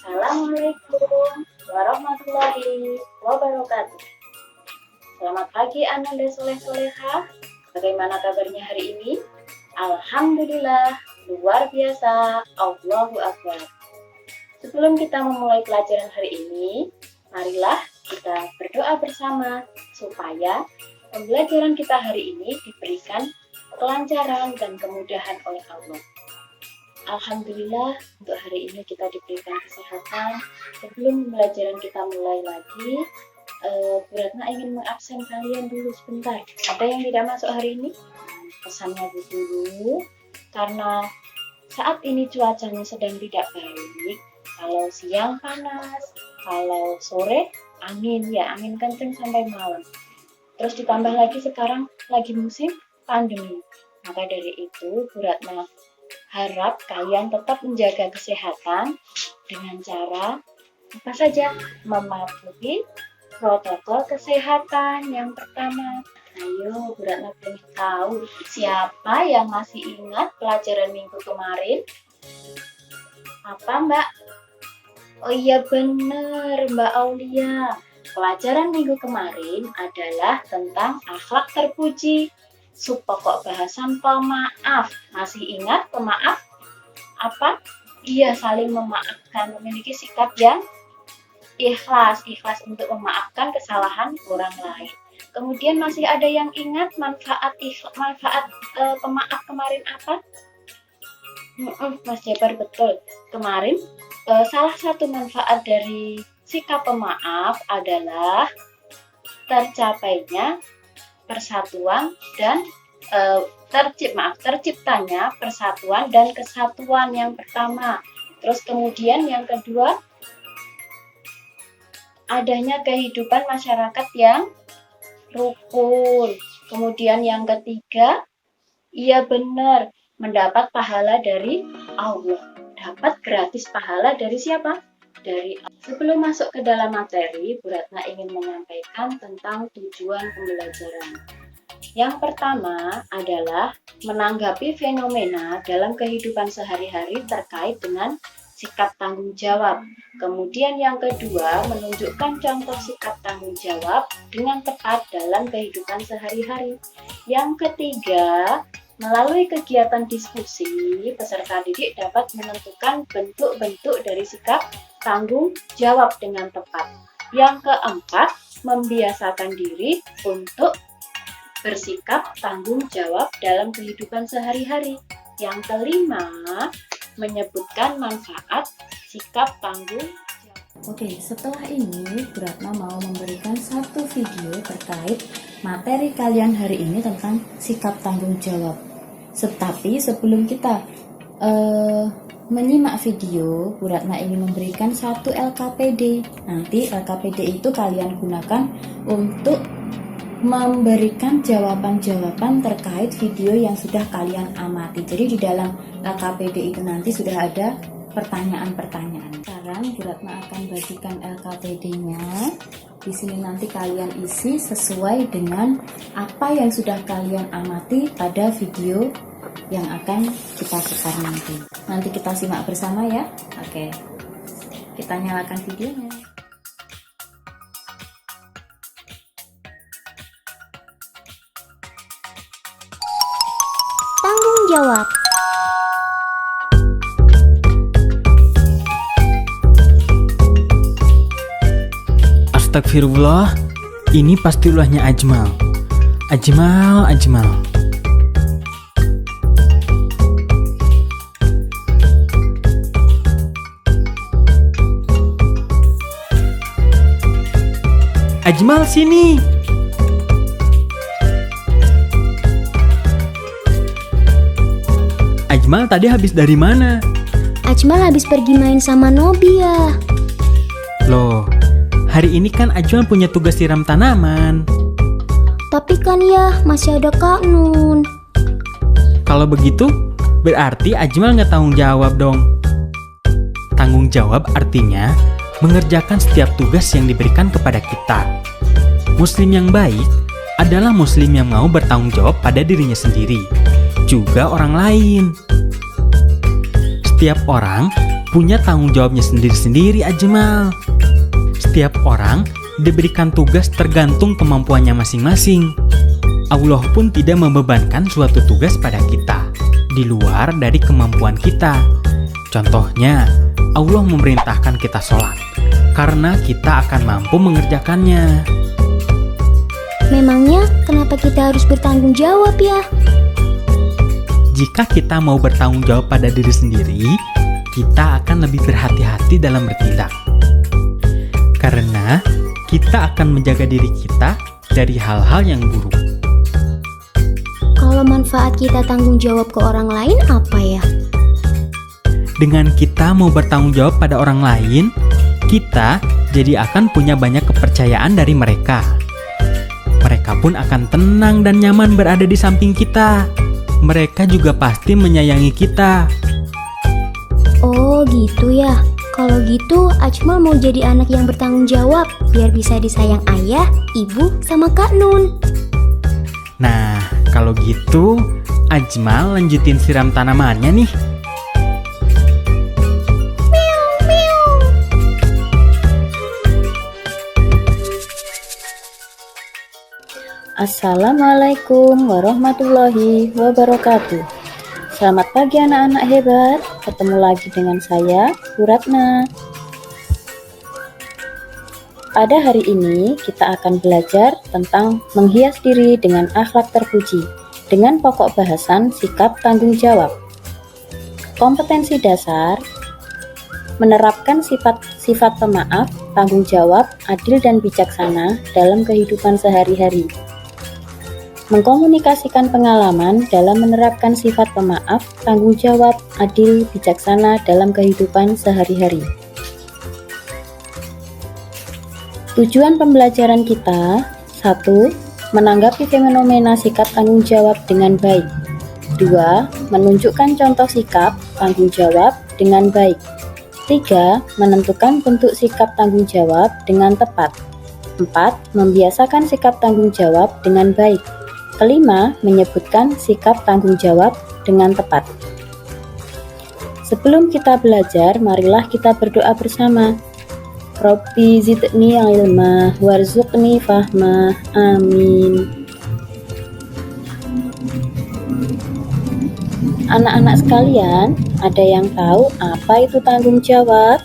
Assalamualaikum warahmatullahi wabarakatuh. Selamat pagi Ananda Soleh-Soleha. Bagaimana kabarnya hari ini? Alhamdulillah, luar biasa, Allahu Akbar. Sebelum kita memulai pelajaran hari ini, marilah kita berdoa bersama supaya pembelajaran kita hari ini diberikan kelancaran dan kemudahan oleh Allah. Alhamdulillah, untuk hari ini kita diberikan kesehatan. Sebelum pembelajaran kita mulai lagi, Bu Ratna ingin mengabsen kalian dulu sebentar. Ada yang tidak masuk hari ini? Pesannya dulu, karena saat ini cuacanya sedang tidak baik. Kalau siang panas, kalau sore angin kencang sampai malam. Terus ditambah lagi sekarang lagi musim pandemi. Maka dari itu, Bu Ratna harap kalian tetap menjaga kesehatan dengan cara apa saja? Mematuhi protokol kesehatan. Yang pertama, ayo Bu Ratna pengen tahu siapa yang masih ingat pelajaran minggu kemarin? Apa Mbak? Oh iya bener Mbak Aulia. Pelajaran minggu kemarin adalah tentang akhlak terpuji. Subpokok bahasan pemaaf. Masih ingat pemaaf? Apa? Iya, saling memaafkan, memiliki sikap yang ikhlas untuk memaafkan kesalahan orang lain. Kemudian masih ada yang ingat manfaat pemaaf kemarin apa? Mas Jabar betul. Kemarin salah satu manfaat dari sikap pemaaf adalah tercapainya persatuan dan terciptanya persatuan dan kesatuan yang pertama. Terus kemudian yang kedua, adanya kehidupan masyarakat yang rukun. Kemudian yang ketiga, iya benar, mendapat pahala dari Allah. Dapat gratis pahala dari siapa? Dari Allah. Sebelum masuk ke dalam materi, Bu Ratna ingin menyampaikan tentang tujuan pembelajaran. Yang pertama adalah menanggapi fenomena dalam kehidupan sehari-hari terkait dengan sikap tanggung jawab. Kemudian yang kedua, menunjukkan contoh sikap tanggung jawab dengan tepat dalam kehidupan sehari-hari. Yang ketiga, melalui kegiatan diskusi, peserta didik dapat menentukan bentuk-bentuk dari sikap tanggung jawab dengan tepat. Yang keempat, membiasakan diri untuk bersikap tanggung jawab dalam kehidupan sehari-hari. Yang kelima, menyebutkan manfaat sikap tanggung jawab. Oke, setelah ini Bu Ratna mau memberikan satu video terkait materi kalian hari ini tentang sikap tanggung jawab. Tetapi sebelum kita menyimak video, Bu Ratna ingin memberikan satu LKPD. Nanti LKPD itu kalian gunakan untuk memberikan jawaban-jawaban terkait video yang sudah kalian amati. Jadi di dalam LKPD itu nanti sudah ada pertanyaan-pertanyaan. Sekarang Bu Ratna akan bagikan LKPD-nya. Di sini nanti kalian isi sesuai dengan apa yang sudah kalian amati pada video yang akan kita putar nanti. Nanti kita simak bersama ya. Oke. Kita nyalakan videonya. Tanggung jawab. Astagfirullah, ini pasti ulahnya Ajmal. Ajmal. Ajmal sini. Ajmal tadi habis dari mana? Ajmal habis pergi main sama Nobia. Loh, hari ini kan Ajmal punya tugas siram tanaman. Tapi kan ya masih ada Kak Nun. Kalau begitu, berarti Ajmal nggak tanggung jawab dong. bertanggung jawab artinya mengerjakan setiap tugas yang diberikan kepada kita. Muslim yang baik adalah muslim yang mau bertanggung jawab pada dirinya sendiri, juga orang lain. Setiap orang punya tanggung jawabnya sendiri-sendiri, Ajmal. Setiap orang diberikan tugas tergantung kemampuannya masing-masing. Allah pun tidak membebankan suatu tugas pada kita di luar dari kemampuan kita. Contohnya, Allah memerintahkan kita sholat karena kita akan mampu mengerjakannya. Memangnya kenapa kita harus bertanggung jawab ya? Jika kita mau bertanggung jawab pada diri sendiri, kita akan lebih berhati-hati dalam bertindak. Karena kita akan menjaga diri kita dari hal-hal yang buruk. Kalau manfaat kita tanggung jawab ke orang lain apa ya? Dengan kita mau bertanggung jawab pada orang lain, kita jadi akan punya banyak kepercayaan dari mereka. Mereka pun akan tenang dan nyaman berada di samping kita. Mereka juga pasti menyayangi kita. Oh gitu ya. Kalau gitu Ajmal mau jadi anak yang bertanggung jawab biar bisa disayang ayah, ibu, sama Kak Nun. Nah, kalau gitu Ajmal lanjutin siram tanamannya nih. Assalamualaikum warahmatullahi wabarakatuh. Selamat pagi anak-anak hebat. Ketemu lagi dengan saya, Bu Ratna. Pada hari ini kita akan belajar tentang menghias diri dengan akhlak terpuji dengan pokok bahasan sikap tanggung jawab. Kompetensi dasar: menerapkan sifat pemaaf, tanggung jawab, adil dan bijaksana dalam kehidupan sehari-hari. Mengkomunikasikan pengalaman dalam menerapkan sifat pemaaf, tanggung jawab, adil, bijaksana dalam kehidupan sehari-hari. Tujuan pembelajaran kita: 1. Menanggapi fenomena sikap tanggung jawab dengan baik. 2. Menunjukkan contoh sikap tanggung jawab dengan baik. 3. Menentukan bentuk sikap tanggung jawab dengan tepat. 4. Membiasakan sikap tanggung jawab dengan baik. Kelima, menyebutkan sikap tanggung jawab dengan tepat. Sebelum kita belajar, marilah kita berdoa bersama. Rabbi zidni ilma warzuqni fahma. Amin. Anak-anak sekalian, ada yang tahu apa itu tanggung jawab?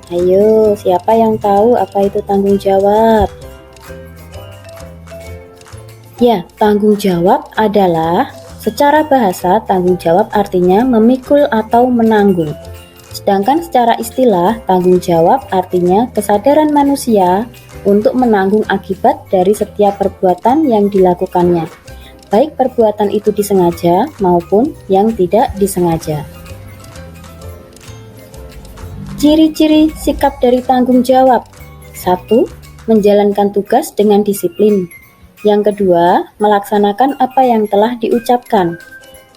Ayo, siapa yang tahu apa itu tanggung jawab? Ya, tanggung jawab adalah, secara bahasa, tanggung jawab artinya memikul atau menanggung. Sedangkan secara istilah, tanggung jawab artinya kesadaran manusia untuk menanggung akibat dari setiap perbuatan yang dilakukannya, baik perbuatan itu disengaja maupun yang tidak disengaja. Ciri-ciri sikap dari tanggung jawab: 1. Menjalankan tugas dengan disiplin. Yang kedua, melaksanakan apa yang telah diucapkan.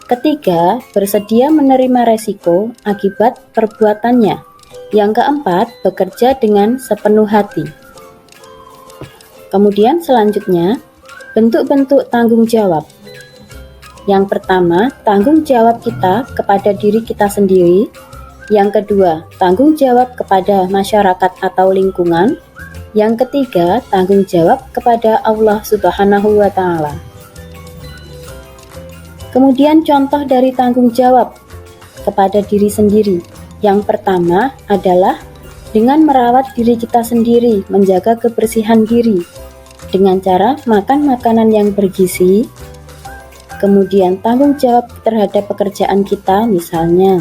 Ketiga, bersedia menerima resiko akibat perbuatannya. Yang keempat, bekerja dengan sepenuh hati. Kemudian selanjutnya, bentuk-bentuk tanggung jawab. Yang pertama, tanggung jawab kita kepada diri kita sendiri. Yang kedua, tanggung jawab kepada masyarakat atau lingkungan. Yang ketiga, tanggung jawab kepada Allah Subhanahu wa Ta'ala. Kemudian contoh dari tanggung jawab kepada diri sendiri. Yang pertama adalah dengan merawat diri kita sendiri, menjaga kebersihan diri dengan cara makan makanan yang bergizi. Kemudian tanggung jawab terhadap pekerjaan kita, misalnya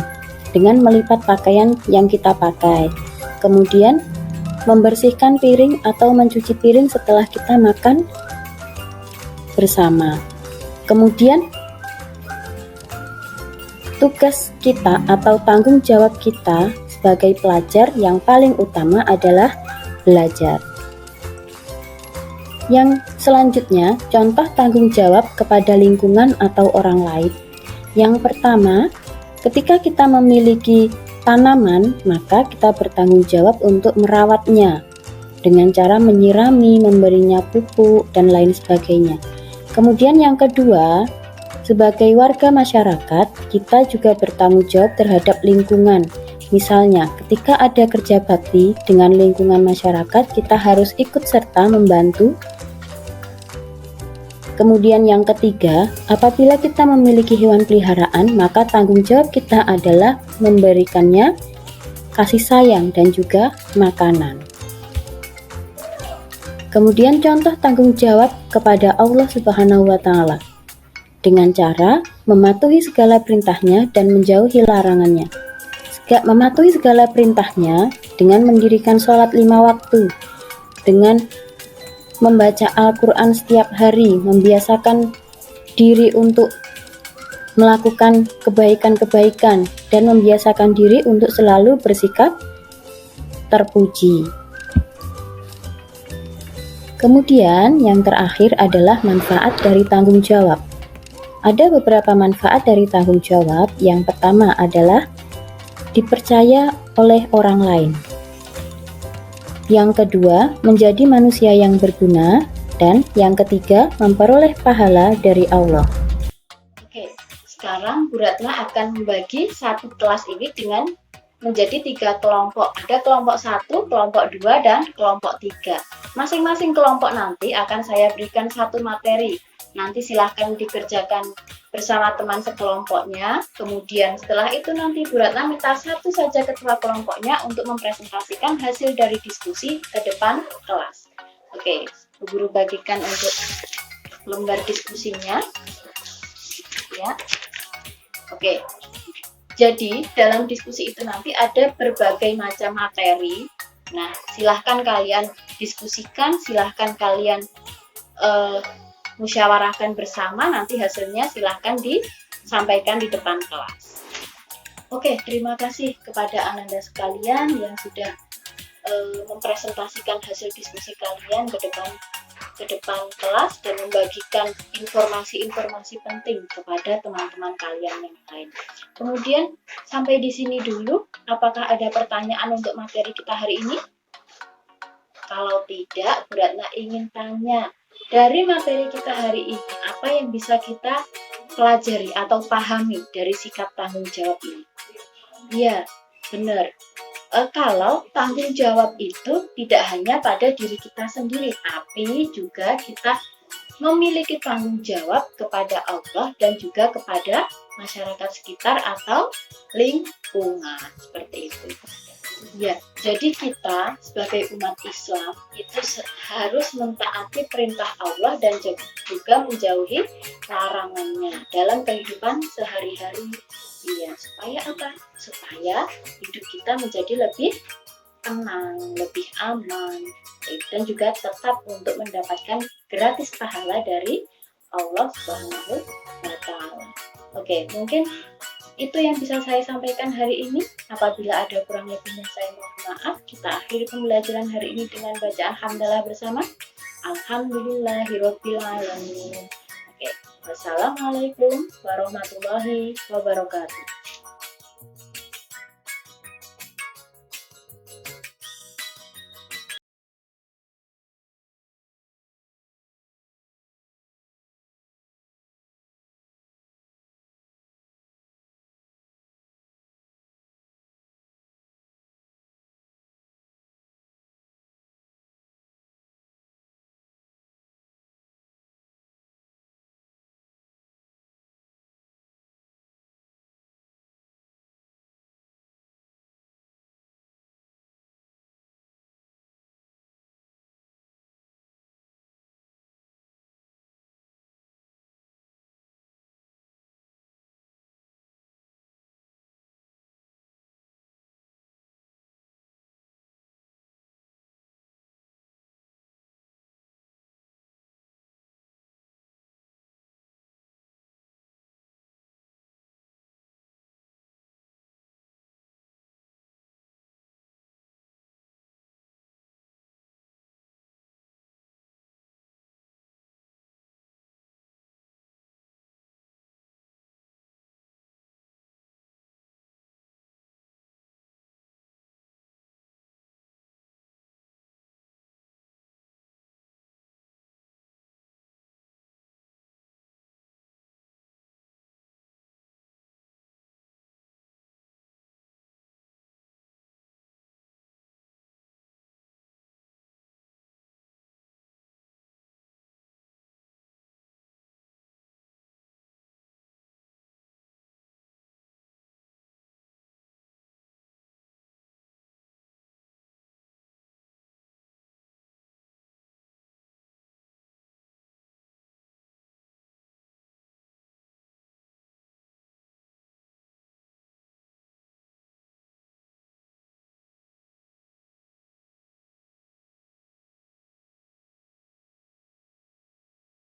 dengan melipat pakaian yang kita pakai. Kemudian membersihkan piring atau mencuci piring setelah kita makan bersama. Kemudian tugas kita atau tanggung jawab kita sebagai pelajar yang paling utama adalah belajar. Yang selanjutnya, contoh tanggung jawab kepada lingkungan atau orang lain. Yang pertama, ketika kita memiliki tanaman, maka kita bertanggung jawab untuk merawatnya dengan cara menyirami, memberinya pupuk, dan lain sebagainya. Kemudian yang kedua, sebagai warga masyarakat, kita juga bertanggung jawab terhadap lingkungan. Misalnya, ketika ada kerja bakti dengan lingkungan masyarakat, kita harus ikut serta membantu. Kemudian yang ketiga, apabila kita memiliki hewan peliharaan, maka tanggung jawab kita adalah memberikannya kasih sayang dan juga makanan. Kemudian contoh tanggung jawab kepada Allah Subhanahu wa Ta'ala dengan cara mematuhi segala perintahnya dan menjauhi larangannya. Mematuhi segala perintahnya dengan mendirikan sholat 5 waktu, dengan membaca Al-Quran setiap hari, membiasakan diri untuk melakukan kebaikan-kebaikan, dan membiasakan diri untuk selalu bersikap terpuji. Kemudian yang terakhir adalah manfaat dari tanggung jawab. Ada beberapa manfaat dari tanggung jawab. Yang pertama adalah dipercaya oleh orang lain. Yang kedua, menjadi manusia yang berguna. Dan yang ketiga, memperoleh pahala dari Allah. Oke, sekarang Bu Ratna akan membagi satu kelas ini dengan menjadi 3 kelompok. Ada kelompok 1, kelompok 2, dan kelompok 3. Masing-masing kelompok nanti akan saya berikan satu materi. Nanti silahkan dikerjakan bersama teman sekelompoknya. Kemudian setelah itu nanti Bu Ratna minta satu saja ketua kelompoknya untuk mempresentasikan hasil dari diskusi ke depan kelas. Oke, Bu Guru bagikan untuk lembar diskusinya. Ya. Oke. Jadi dalam diskusi itu nanti ada berbagai macam materi. Nah, silahkan kalian diskusikan, silahkan kalian musyawarahkan bersama, nanti hasilnya silahkan disampaikan di depan kelas. Oke, terima kasih kepada Ananda sekalian yang sudah mempresentasikan hasil diskusi kalian ke depan kelas dan membagikan informasi-informasi penting kepada teman-teman kalian yang lain. Kemudian sampai di sini dulu, apakah ada pertanyaan untuk materi kita hari ini? Kalau tidak, Bu Ratna ingin tanya, dari materi kita hari ini, apa yang bisa kita pelajari atau pahami dari sikap tanggung jawab ini? Ya, benar. Kalau tanggung jawab itu tidak hanya pada diri kita sendiri, tapi juga kita memiliki tanggung jawab kepada Allah dan juga kepada masyarakat sekitar atau lingkungan, seperti itu. Ya, jadi kita sebagai umat Islam itu harus mentaati perintah Allah dan juga menjauhi larangannya dalam kehidupan sehari-hari. Iya, supaya apa? Supaya hidup kita menjadi lebih tenang, lebih aman, dan juga tetap untuk mendapatkan gratis pahala dari Allah Subhanahu wa Ta'ala. Oke, mungkin itu yang bisa saya sampaikan hari ini. Apabila ada kurang lebihnya saya mohon maaf. Kita akhiri pembelajaran hari ini dengan bacaan hamdalah bersama. Alhamdulillahirabbil alamin. Oke, wassalamualaikum warahmatullahi wabarakatuh.